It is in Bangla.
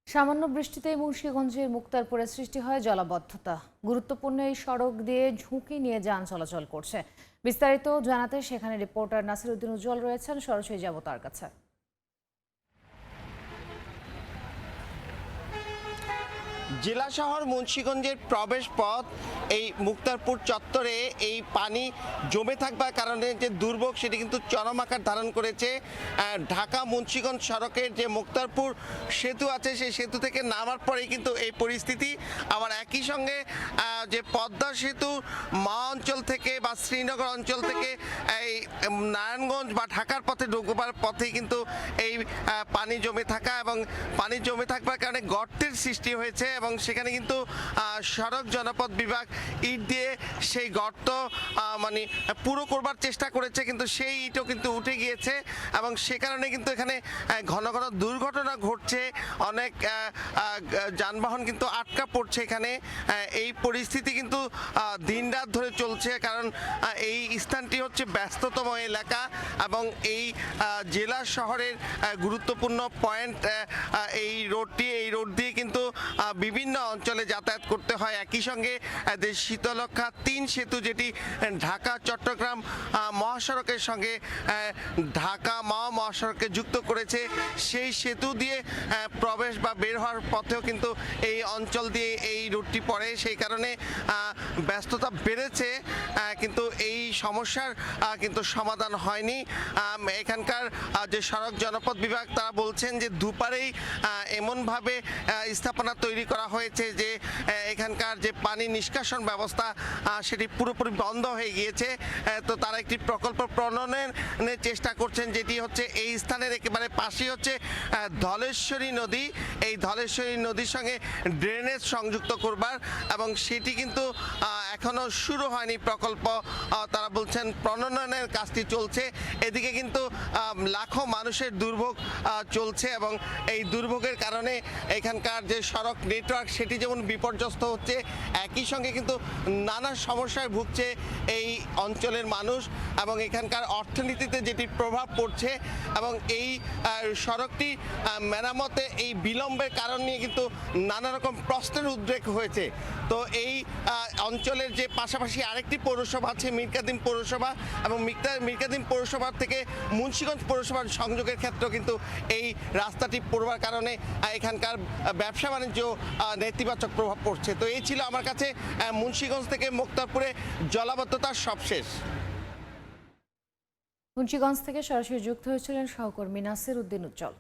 সামান্য বৃষ্টিতেই মুন্সিগঞ্জের মুক্তারপুরে সৃষ্টি হয় জলাবদ্ধতা। গুরুত্বপূর্ণ এই সড়ক দিয়ে ঝুঁকি নিয়ে যান চলাচল করছে। বিস্তারিত জানাতে সেখানে রিপোর্টার নাসিরউদ্দিন উজ্জ্বল রয়েছেন, সরাসরি যাব তার কাছে। জেলা শহর মুন্সিগঞ্জের প্রবেশ পথ এই মুক্তারপুর চত্বরে এই পানি জমে থাকবার কারণে যে দুর্ভোগ সেটি কিন্তু চরম আকার ধারণ করেছে। ঢাকা মুন্সিগঞ্জ সড়কের যে মুক্তারপুর সেতু আছে সেই সেতু থেকে নামার পরেই কিন্তু এই পরিস্থিতি। আবার একই সঙ্গে যে পদ্মা সেতু মা অঞ্চল থেকে বা শ্রীনগর অঞ্চল থেকে এই নারায়ণগঞ্জ বা ঢাকার পথে ঢুকবার পথেই কিন্তু এই পানি জমে থাকা এবং পানি জমে থাকবার কারণে গর্তের সৃষ্টি হয়েছে এবং সেখানে কিন্তু সড়ক জনপথ বিভাগ ইট দিয়ে সেই গর্ত মানে পুরো করবার চেষ্টা করেছে, কিন্তু সেই ইটও কিন্তু উঠে গিয়েছে এবং সে কারণে কিন্তু এখানে ঘন ঘন দুর্ঘটনা ঘটছে। অনেক যানবাহন কিন্তু আটকা পড়ছে এখানে। এই পরিস্থিতি কিন্তু দিনরাত ধরে চলছে, কারণ এই স্থানটি হচ্ছে ব্যস্ততম এলাকা এবং এই জেলা শহরের গুরুত্বপূর্ণ পয়েন্ট। এই রোড দিয়ে কিন্তু বিভিন্ন অঞ্চলে যাতায়াত করতে হয়। একই সঙ্গে শীতলক্ষা ৩ সেতু, যেটি ঢাকা চট্টগ্রাম মহাসড়কের সঙ্গে ঢাকা মাওয়া মহাসড়ককে যুক্ত করেছে, সেই সেতু দিয়ে প্রবেশ বা বের হওয়ার পথেও কিন্তু এই অঞ্চল দিয়ে এই রুটটি পড়ে। সেই কারণে ব্যস্ততা বেড়েছে, কিন্তু এই সমস্যার কিন্তু সমাধান হয়নি। এখানকার যে সড়ক জনপথ বিভাগ তারা বলছেন যে দুপারেই এমনভাবে স্থাপনা তৈরি করা হয়েছে যে এখানকার যে পানি নিষ্কাশন ব্যবস্থা সেটি পুরোপুরি বন্ধ হয়ে গিয়েছে। তো তারা একটি প্রকল্প প্রণয়নের চেষ্টা করছেন, যেটি হচ্ছে এই স্থানের একেবারে পাশেই হচ্ছে ধলেশ্বরী নদী। এই ধলেশ্বরী নদীর সঙ্গে ড্রেনেজ সংযুক্ত করবার, এবং সেটি কিন্তু এখনো শুরু হয়নি প্রকল্প। তারা বলছেন প্রণয়নের কাজটি চলছে। এদিকে কিন্তু লাখো মানুষের দুর্ভোগ চলছে এবং এই দুর্ভোগের কারণে এখানকার যে সড়ক নেটওয়ার্ক সেটি যেমন বিপর্যস্ত হচ্ছে, একই সঙ্গে কিন্তু নানা সমস্যায় ভুগছে এই অঞ্চলের মানুষ এবং এখানকার অর্থনীতিতে যেটি প্রভাব পড়ছে। এবং এই সড়কটি মেরামতে এই বিলম্বের কারণ নিয়ে কিন্তু নানা রকম প্রশ্নের উদ্রেক হয়েছে। তো এই অঞ্চলের যে পাশাপাশি আরেকটি পৌরসভা আছে মিরকাদিম পৌরসভা, এবং মিরকাদিম পৌরসভা থেকে মুন্সিগঞ্জ পৌরসভার সংযোগের ক্ষেত্রেও কিন্তু এই রাস্তাটি পড়বার কারণে এখানকার ব্যবসা বাণিজ্য নেতিবাচক প্রভাব পড়ছে। তো এই ছিল আমার কাছে মুন্সিগঞ্জ থেকে মুক্তারপুরে জলাবদ্ধতার সবশেষ। মুন্সিগঞ্জ থেকে সরাসরি যুক্ত হয়েছিলেন সহকর্মী নাসিরউদ্দিন উজ্জ্বল।